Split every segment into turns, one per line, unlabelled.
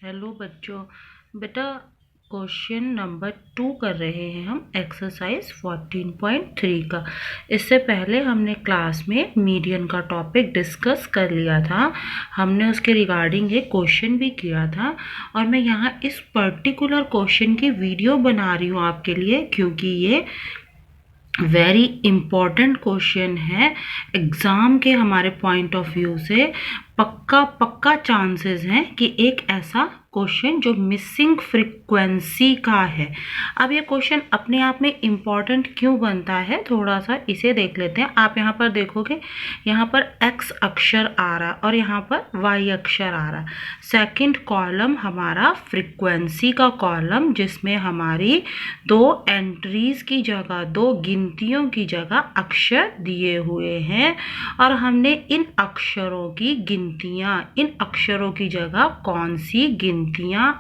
Hello बच्चों। बेटा question number 2 कर रहे हैं हम एक्सरसाइज 14.3 का। इससे पहले हमने क्लास में मीडियन का टॉपिक डिस्कस कर लिया था। हमने उसके रिगार्डिंग एक क्वेश्चन भी किया था और मैं यहाँ इस पर्टिकुलर क्वेश्चन की वीडियो बना रही हूँ आपके लिए, क्योंकि ये वेरी इम्पॉर्टेंट क्वेश्चन है। एग्ज़ाम के हमारे पॉइंट ऑफ व्यू से पक्का चांसेस हैं कि एक ऐसा क्वेश्चन जो मिसिंग फ्रीक्वेंसी का है। अब ये क्वेश्चन अपने आप में इम्पॉर्टेंट क्यों बनता है, थोड़ा सा इसे देख लेते हैं। आप यहाँ पर देखोगे, यहाँ पर x अक्षर आ रहा और यहाँ पर y अक्षर आ रहा। सेकंड कॉलम हमारा फ्रीक्वेंसी का कॉलम, जिसमें हमारी दो एंट्रीज की जगह, दो गिनतियों की जगह अक्षर दिए हुए हैं और हमने इन अक्षरों की गिनतियाँ, इन अक्षरों की जगह कौन सी गिनतियाँ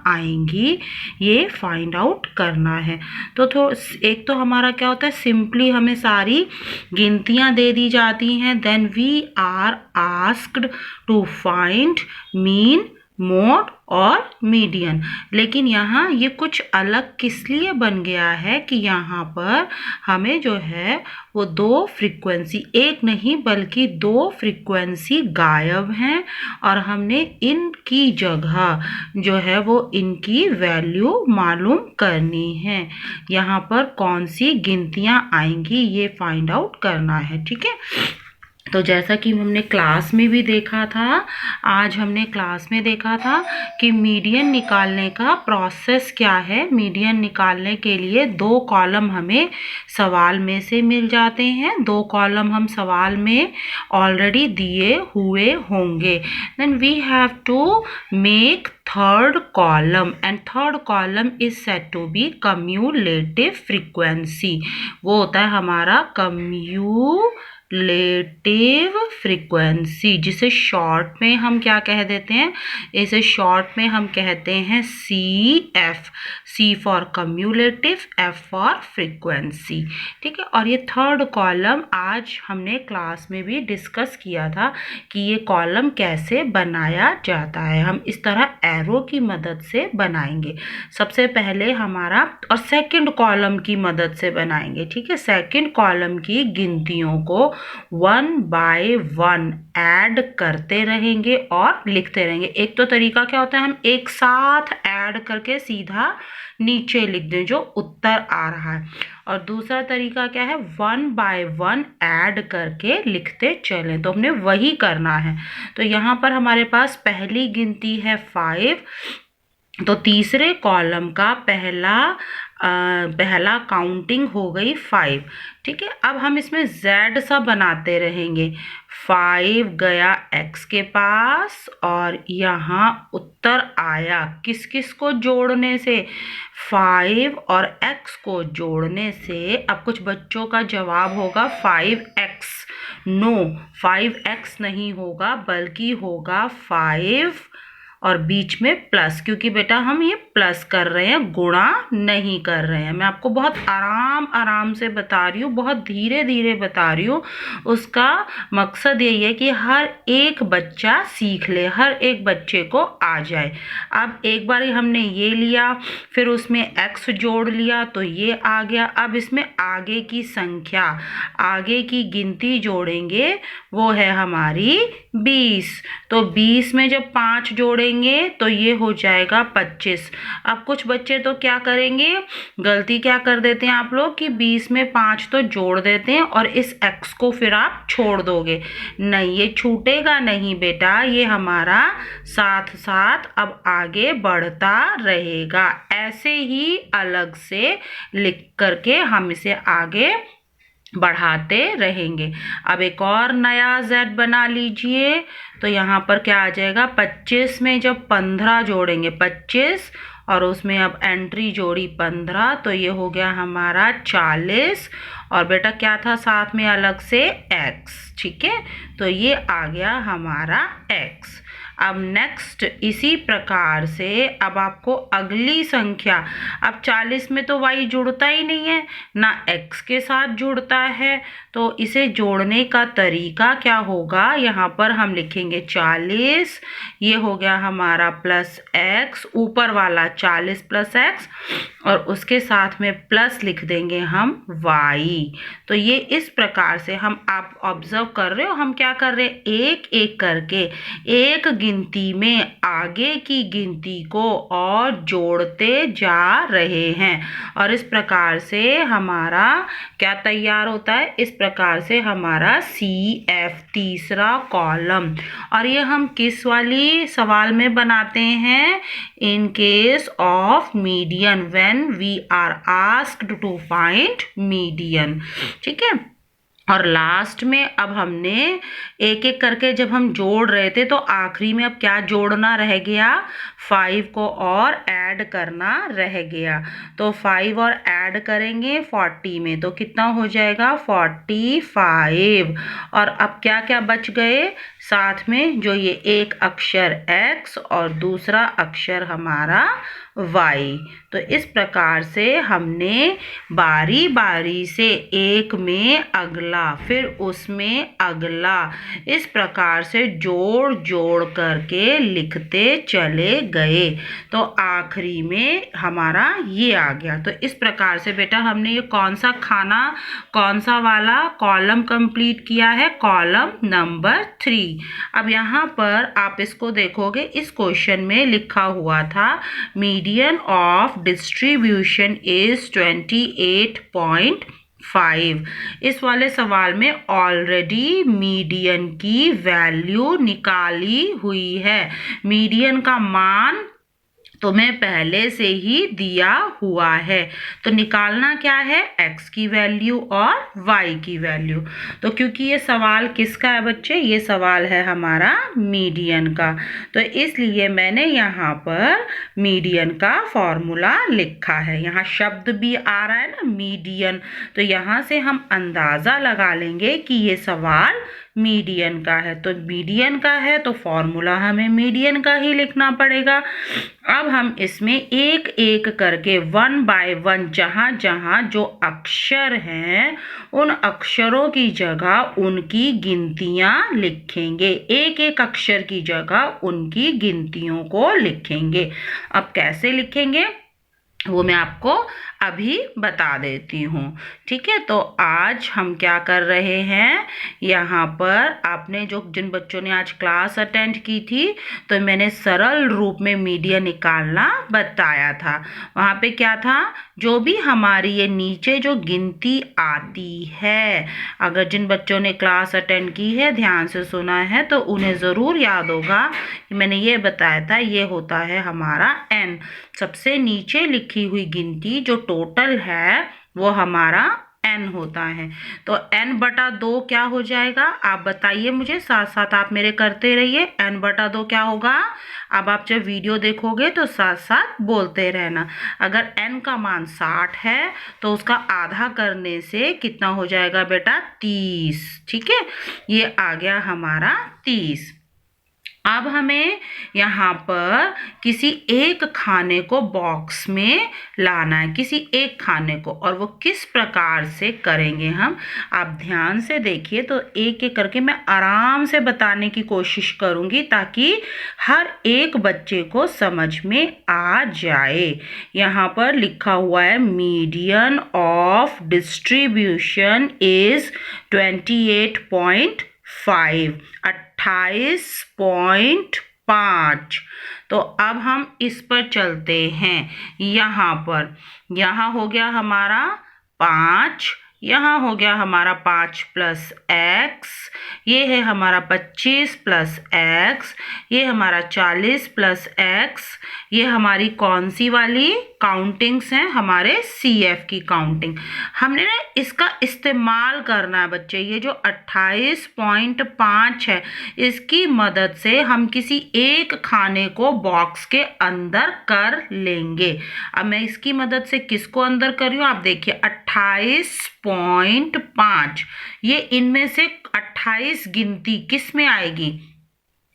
आएंगी ये फाइंड आउट करना है। तो एक तो हमारा क्या होता है, सिंपली हमें सारी गिनतियाँ दे दी जाती हैं, then we are asked to find mean, mode और मीडियन। लेकिन यहाँ ये कुछ अलग किस लिए बन गया है कि यहाँ पर हमें जो है वो दो फ्रीक्वेंसी, एक नहीं बल्कि दो फ्रीक्वेंसी गायब हैं और हमने इनकी जगह जो है वो इनकी वैल्यू मालूम करनी है। यहाँ पर कौन सी गिनतियाँ आएंगी ये फाइंड आउट करना है, ठीक है। तो जैसा कि हमने क्लास में भी देखा था, आज हमने क्लास में देखा था कि मीडियन निकालने का प्रोसेस क्या है। मीडियन निकालने के लिए दो कॉलम हमें सवाल में से मिल जाते हैं, दो कॉलम हम सवाल में ऑलरेडी दिए हुए होंगे। Then we have to make third column and third column is said to be cumulative frequency। वो होता है हमारा cumulative frequency, जिसे शॉर्ट में हम क्या कह देते हैं, इसे शॉर्ट में हम कहते हैं CF। C for cumulative, F for frequency, ठीक है। और ये थर्ड कॉलम आज हमने क्लास में भी डिस्कस किया था कि ये कॉलम कैसे बनाया जाता है। हम इस तरह एरो की मदद से बनाएंगे सबसे पहले हमारा, और सेकंड कॉलम की मदद से बनाएंगे, ठीक है। सेकंड कॉलम की गिनतियों को 1 बाय 1 ऐड करते रहेंगे और लिखते रहेंगे। एक तो तरीका क्या होता है, हम एक साथ ऐड करके सीधा नीचे लिख दें जो उत्तर आ रहा है, और दूसरा तरीका क्या है, 1 बाय 1 ऐड करके लिखते चलें। तो हमने वही करना है। तो यहाँ पर हमारे पास पहली गिनती है 5, तो तीसरे कॉलम का पहला काउंटिंग हो गई 5, ठीक है। अब हम इसमें Z सा बनाते रहेंगे। 5 गया X के पास और यहाँ उत्तर आया किस किस को जोड़ने से, 5 और X को जोड़ने से। अब कुछ बच्चों का जवाब होगा 5X। नो, 5X नहीं होगा बल्कि होगा 5 और बीच में प्लस, क्योंकि बेटा हम ये प्लस कर रहे हैं, गुणा नहीं कर रहे हैं। मैं आपको बहुत आराम से बता रही हूँ, बहुत धीरे धीरे बता रही हूँ। उसका मकसद यही है कि हर एक बच्चा सीख ले, हर एक बच्चे को आ जाए। अब एक बार हमने ये लिया, फिर उसमें x जोड़ लिया तो ये आ गया। अब इसमें आगे की संख्या, आगे की गिनती जोड़ेंगे, वो है हमारी 20। तो 20 में जब 5 जोड़ेंगे तो ये हो जाएगा 25। अब कुछ बच्चे तो क्या करेंगे, गलती क्या कर देते हैं आप लोग कि 20 में 5 तो जोड़ देते हैं और इस x को फिर आप छोड़ दोगे। नहीं, ये छूटेगा नहीं बेटा, ये हमारा साथ साथ अब आगे बढ़ता रहेगा। ऐसे ही अलग से लिख करके हम इसे आगे बढ़ाते रहेंगे। अब एक और नया Z बना लीजिए, तो यहाँ पर क्या आ जाएगा, 25 में जब 15 जोड़ेंगे, 25 और उसमें अब एंट्री जोड़ी 15, तो ये हो गया हमारा 40। और बेटा क्या था साथ में अलग से X, ठीक है। तो ये आ गया हमारा X। अब नेक्स्ट इसी प्रकार से अब आपको अगली संख्या, अब 40 में तो y जुड़ता ही नहीं है, ना x के साथ जुड़ता है, तो इसे जोड़ने का तरीका क्या होगा, यहाँ पर हम लिखेंगे 40, ये हो गया हमारा प्लस x, ऊपर वाला 40 प्लस x, और उसके साथ में प्लस लिख देंगे हम y। तो ये इस प्रकार से हम, आप ऑब्जर्व कर रहे हो हम क्या कर रहे हैं, एक एक करके एक गिनती में आगे की गिनती को और जोड़ते जा रहे हैं, और इस प्रकार से हमारा क्या तैयार होता है, इस प्रकार से हमारा CF तीसरा कॉलम। और ये हम किस वाली सवाल में बनाते हैं, in case of median, when we are asked to find median. ठीक है, और लास्ट में अब हमने एक एक करके जब हम जोड़ रहे थे तो आखिरी में अब क्या जोड़ना रह गया, 5 को और ऐड करना रह गया। तो 5 और ऐड करेंगे 40 में तो कितना हो जाएगा, 45। और अब क्या क्या बच गए साथ में, जो ये एक अक्षर x और दूसरा अक्षर हमारा y। तो इस प्रकार से हमने बारी बारी से एक में अगला, फिर उसमें अगला, इस प्रकार से जोड़ जोड़ करके लिखते चले गए, तो आखिरी में हमारा ये आ गया। तो इस प्रकार से बेटा हमने ये कौन सा खाना, कौन सा वाला कॉलम कंप्लीट किया है, कॉलम नंबर 3। अब यहाँ पर आप इसको देखोगे, इस क्वेश्चन में लिखा हुआ था मीडियन ऑफ डिस्ट्रीब्यूशन इज 28.5। इस वाले सवाल में ऑलरेडी मीडियन की वैल्यू निकाली हुई है, मीडियन का मान तुम्हें पहले से ही दिया हुआ है। तो निकालना क्या है, x की वैल्यू और y की वैल्यू। तो क्योंकि ये सवाल किसका है बच्चे, ये सवाल है हमारा मीडियन का, तो इसलिए मैंने यहाँ पर मीडियन का फॉर्मूला लिखा है। यहाँ शब्द भी आ रहा है ना मीडियन, तो यहाँ से हम अंदाज़ा लगा लेंगे कि ये सवाल मीडियन का है। तो मीडियन का है तो फॉर्मूला हमें मीडियन का ही लिखना पड़ेगा। अब हम इसमें एक एक करके 1 बाय 1 जहाँ जहाँ जो अक्षर हैं उन अक्षरों की जगह उनकी गिनतियाँ लिखेंगे, एक एक अक्षर की जगह उनकी गिनतियों को लिखेंगे। अब कैसे लिखेंगे वो मैं आपको अभी बता देती हूँ। ठीक है, तो आज हम क्या कर रहे हैं, यहाँ पर आपने जो जिन बच्चों ने आज क्लास अटेंड की थी तो मैंने सरल रूप में मीडियन निकालना बताया था। वहाँ पे क्या था, जो भी हमारी ये नीचे जो गिनती आती है, अगर जिन बच्चों ने क्लास अटेंड की है, ध्यान से सुना है, तो उन्हें ज़रूर याद होगा कि मैंने ये बताया था, ये होता है हमारा n। सबसे नीचे लिखी हुई गिनती जो टोटल है वो हमारा n होता है। तो n/2 क्या हो जाएगा, आप बताइए मुझे, साथ साथ आप मेरे करते रहिए। n/2 क्या होगा, अब आप जब वीडियो देखोगे तो साथ साथ बोलते रहना। अगर n का मान 60 है तो उसका आधा करने से कितना हो जाएगा बेटा, 30। ठीक है, ये आ गया हमारा 30। अब हमें यहाँ पर किसी एक खाने को बॉक्स में लाना है, किसी एक खाने को, और वो किस प्रकार से करेंगे हम, आप ध्यान से देखिए। तो एक एक करके मैं आराम से बताने की कोशिश करूँगी ताकि हर एक बच्चे को समझ में आ जाए। यहाँ पर लिखा हुआ है मीडियन ऑफ डिस्ट्रीब्यूशन इज 28.5, 28.5। तो अब हम इस पर चलते हैं। यहाँ हो गया हमारा 5, यहाँ हो गया हमारा 5 प्लस x, ये है हमारा 25 प्लस x, ये हमारा 40 प्लस x। ये हमारी कौन सी वाली काउंटिंग्स हैं, हमारे CF की काउंटिंग। हमने ना इसका इस्तेमाल करना है बच्चे, ये जो 28.5 है इसकी मदद से हम किसी एक खाने को बॉक्स के अंदर कर लेंगे। अब मैं इसकी मदद से किसको अंदर कर रही हूँ, आप देखिए 28.5, ये इनमें से 28 गिनती किस में आएगी,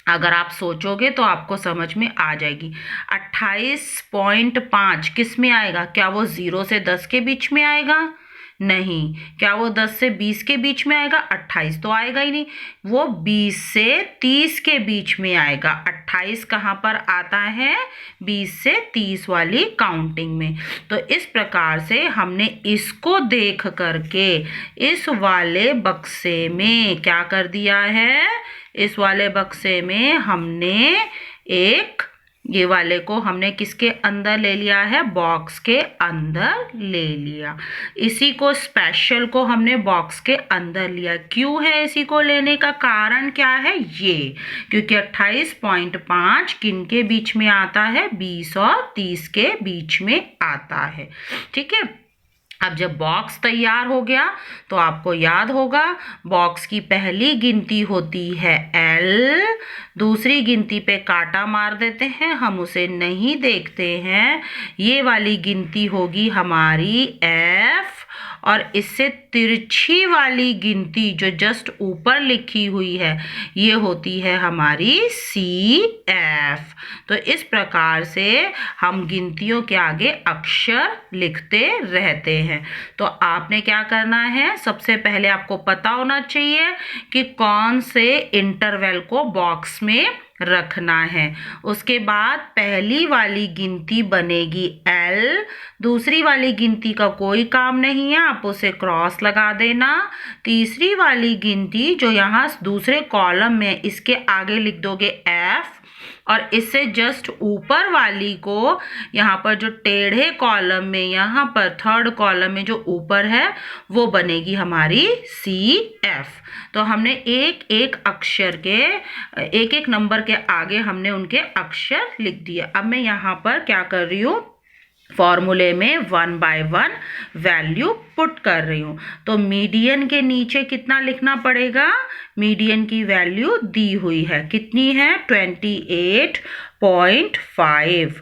अगर आप सोचोगे तो आपको समझ में आ जाएगी। 28.5 किस में आएगा, क्या वो 0 से 10 के बीच में आएगा, नहीं। क्या वो 10 से 20 के बीच में आएगा? 28 तो आएगा ही नहीं, वो 20 से 30 के बीच में आएगा। 28 कहाँ पर आता है? 20 से 30 वाली काउंटिंग में। तो इस प्रकार से हमने इसको देख करके इस वाले बक्से में क्या कर दिया है? इस वाले बक्से में हमने एक ये वाले को हमने किसके अंदर ले लिया है? बॉक्स के अंदर ले लिया। इसी को स्पेशल को हमने बॉक्स के अंदर लिया। क्यों है इसी को लेने का कारण क्या है? ये क्योंकि 28.5 किन के बीच में आता है? 20 और 30 के बीच में आता है। ठीक है, अब जब बॉक्स तैयार हो गया तो आपको याद होगा बॉक्स की पहली गिनती होती है L, दूसरी गिनती पे कांटा मार देते हैं, हम उसे नहीं देखते हैं। ये वाली गिनती होगी हमारी F, और इससे तिरछी वाली गिनती जो जस्ट ऊपर लिखी हुई है ये होती है हमारी CF। तो इस प्रकार से हम गिनतियों के आगे अक्षर लिखते रहते हैं। तो आपने क्या करना है? सबसे पहले आपको पता होना चाहिए कि कौन से इंटरवल को बॉक्स में रखना है। उसके बाद पहली वाली गिनती बनेगी L, दूसरी वाली गिनती का कोई काम नहीं है, आप उसे क्रॉस लगा देना। तीसरी वाली गिनती जो यहाँ दूसरे कॉलम में इसके आगे लिख दोगे F, और इससे जस्ट ऊपर वाली को यहाँ पर जो टेढ़े कॉलम में यहाँ पर थर्ड कॉलम में जो ऊपर है वो बनेगी हमारी CF। तो हमने एक एक अक्षर के एक एक नंबर के आगे हमने उनके अक्षर लिख दिए। अब मैं यहाँ पर क्या कर रही हूँ? फॉर्मूले में 1 बाय 1 वैल्यू पुट कर रही हूँ। तो मीडियन के नीचे कितना लिखना पड़ेगा? मीडियन की वैल्यू दी हुई है, कितनी है? 28.5।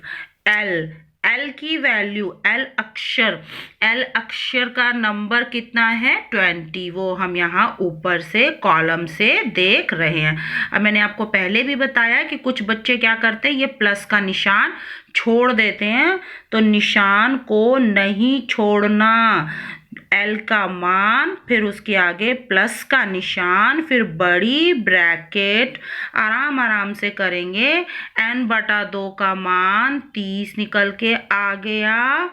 L की वैल्यू L अक्षर का नंबर कितना है? 20। वो हम यहाँ ऊपर से कॉलम से देख रहे हैं। अब मैंने आपको पहले भी बताया कि कुछ बच्चे क्या करते हैं, ये प्लस का निशान छोड़ देते हैं। तो निशान को नहीं छोड़ना। L का मान, फिर उसके आगे प्लस का निशान, फिर बड़ी ब्रैकेट, आराम आराम से करेंगे। n/2 का मान 30 निकल के आ गया।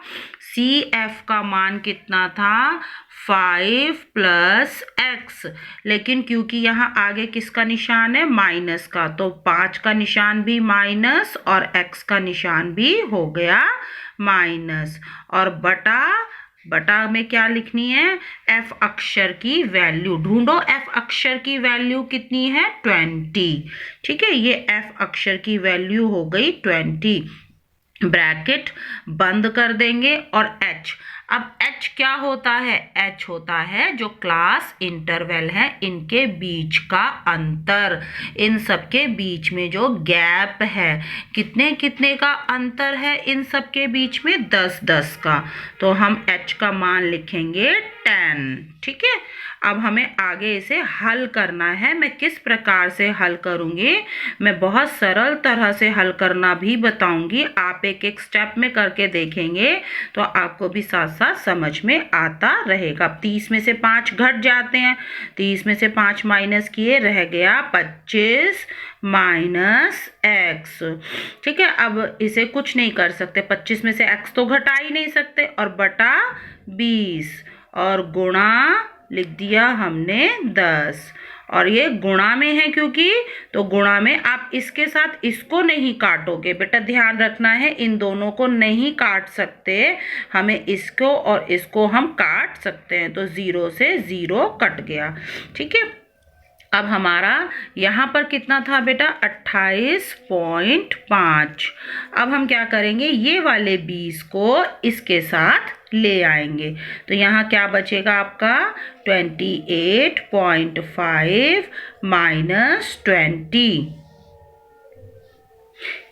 CF का मान कितना था? 5 + x, लेकिन क्योंकि यहाँ आगे किसका निशान है? माइनस का, तो 5 का निशान भी माइनस और x का निशान भी हो गया माइनस। और बटा में क्या लिखनी है? F अक्षर की वैल्यू ढूंढो। F अक्षर की वैल्यू कितनी है? 20। ठीक है, ये F अक्षर की वैल्यू हो गई 20। ब्रैकेट बंद कर देंगे। और H, अब H क्या होता है? H होता है जो क्लास इंटरवल है, इनके बीच का अंतर, इन सबके बीच में जो गैप है। कितने कितने का अंतर है इन सबके बीच में? 10-10 का। तो हम H का मान लिखेंगे 10। ठीक है, अब हमें आगे इसे हल करना है। मैं किस प्रकार से हल करूँगी, मैं बहुत सरल तरह से हल करना भी बताऊँगी। आप एक एक स्टेप में करके देखेंगे तो आपको भी साथ साथ समझ में आता रहेगा। 30 में से 5 घट जाते हैं, 30 में से 5 माइनस किए, रह गया 25 माइनस x। ठीक है, अब इसे कुछ नहीं कर सकते, 25 में से x तो घटा ही नहीं सकते, और बटा 20, और गुणा लिख दिया हमने 10। और ये गुणा में है क्योंकि, तो गुणा में आप इसके साथ इसको नहीं काटोगे बेटा, ध्यान रखना है, इन दोनों को नहीं काट सकते, हमें इसको और इसको हम काट सकते हैं। तो 0 से 0 कट गया। ठीक है, अब हमारा यहाँ पर कितना था बेटा? 28.5। अब हम क्या करेंगे, ये वाले 20 को इसके साथ ले आएंगे। तो यहाँ क्या बचेगा आपका? 28.5 माइनस 20,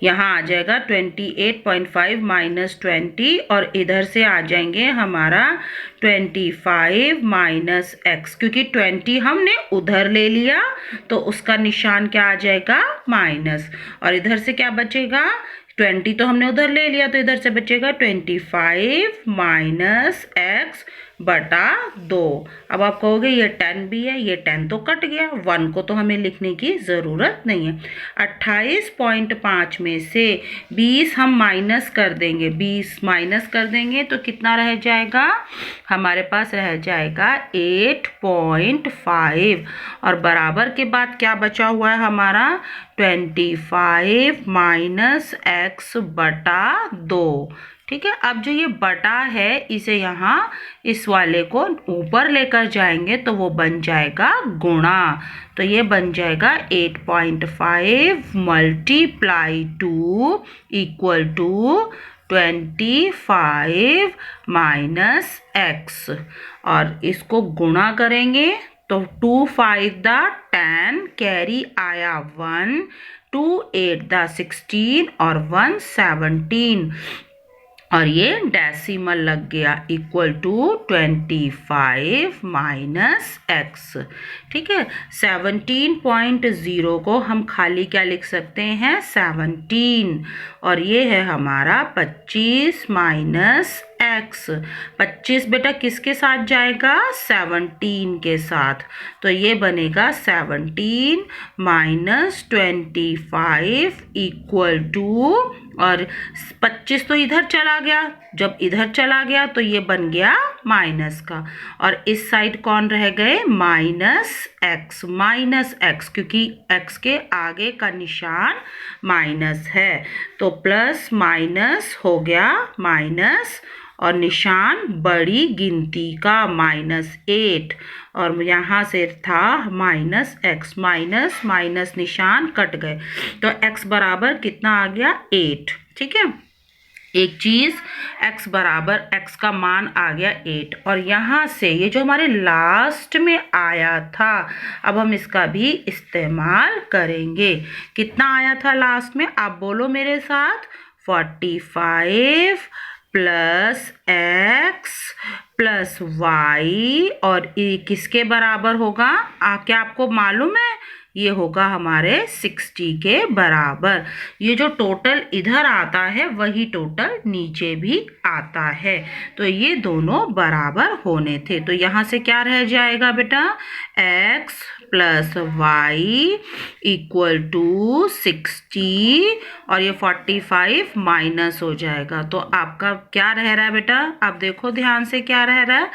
यहाँ आ जाएगा 28.5 माइनस 20, और इधर से आ जाएंगे हमारा 25 माइनस x, क्योंकि 20 हमने उधर ले लिया तो उसका निशान क्या आ जाएगा? माइनस। और इधर से क्या बचेगा? 20 तो हमने उधर ले लिया, तो इधर से बचेगा 25 माइनस x बटा 2। अब आप कहोगे ये 10 भी है, ये 10 तो कट गया, 1 को तो हमें लिखने की ज़रूरत नहीं है। 28.5 में से 20 हम माइनस कर देंगे, 20 माइनस कर देंगे तो कितना रह जाएगा, हमारे पास रह जाएगा 8.5 और बराबर के बाद क्या बचा हुआ है हमारा 25 माइनस x बटा 2। ठीक है, अब जो ये बटा है इसे यहाँ इस वाले को ऊपर लेकर जाएंगे तो वो बन जाएगा गुणा, तो ये बन जाएगा 8.5 multiply 2 equal to 25 minus x और इसको गुणा करेंगे तो 2 5 दा 10 कैरी आया 1, 2 8 दा 16 और 1 17 और ये डेसिमल लग गया इक्वल टू 25 माइनस x। ठीक है, 17.0 को हम खाली क्या लिख सकते हैं 17 और ये है हमारा 25 माइनस x। 25 बेटा किसके साथ जाएगा 17 के साथ, तो ये बनेगा 17 माइनस 25 इक्वल टू और 25 तो इधर चला गया, जब इधर चला गया तो ये बन गया माइनस का और इस साइड कौन रह गए माइनस x क्योंकि x के आगे का निशान माइनस है तो प्लस माइनस हो गया माइनस और निशान बड़ी गिनती का -8 और यहाँ से था -x, माइनस माइनस निशान कट गए तो x बराबर कितना आ गया 8। ठीक है, एक चीज़ x बराबर x का मान आ गया 8 और यहाँ से ये जो हमारे लास्ट में आया था अब हम इसका भी इस्तेमाल करेंगे। कितना आया था लास्ट में, आप बोलो मेरे साथ 45 प्लस x प्लस y और किसके बराबर होगा, क्या आपको मालूम है, ये होगा हमारे 60 के बराबर। ये जो टोटल इधर आता है वही टोटल नीचे भी आता है तो ये दोनों बराबर होने थे तो यहाँ से क्या रह जाएगा बेटा x plus y equal to 60 और ये 45 माइनस हो जाएगा तो आपका क्या रह रहा है बेटा, आप देखो ध्यान से क्या रह रहा है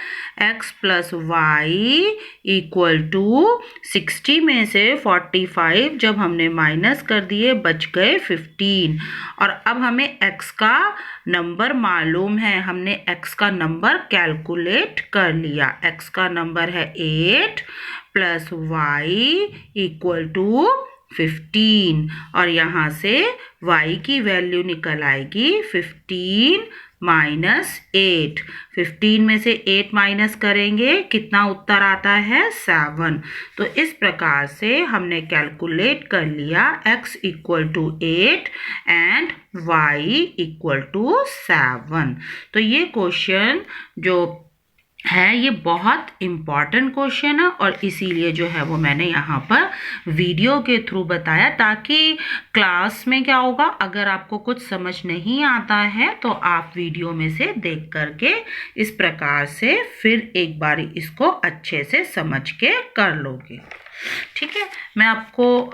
x plus y equal to 60 में से 45 जब हमने माइनस कर दिए बच गए 15 और अब हमें x का नंबर मालूम है, हमने x का नंबर कैलकुलेट कर लिया। x का नंबर है 8 प्लस y इक्वल टू 15 और यहाँ से y की वैल्यू निकल आएगी 15 माइनस 8। 15 में से 8 माइनस करेंगे कितना उत्तर आता है 7। तो इस प्रकार से हमने कैलकुलेट कर लिया x equal to 8 and y equal to 7। तो ये क्वेश्चन जो है ये बहुत इम्पॉर्टेंट क्वेश्चन है और इसीलिए जो है वो मैंने यहाँ पर वीडियो के थ्रू बताया ताकि क्लास में क्या होगा, अगर आपको कुछ समझ नहीं आता है तो आप वीडियो में से देख करके इस प्रकार से फिर एक बार इसको अच्छे से समझ के कर लोगे। ठीक है, मैं आपको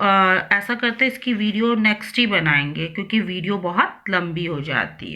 ऐसा करते इसकी वीडियो नेक्स्ट ही बनाएंगे क्योंकि वीडियो बहुत लंबी हो जाती है।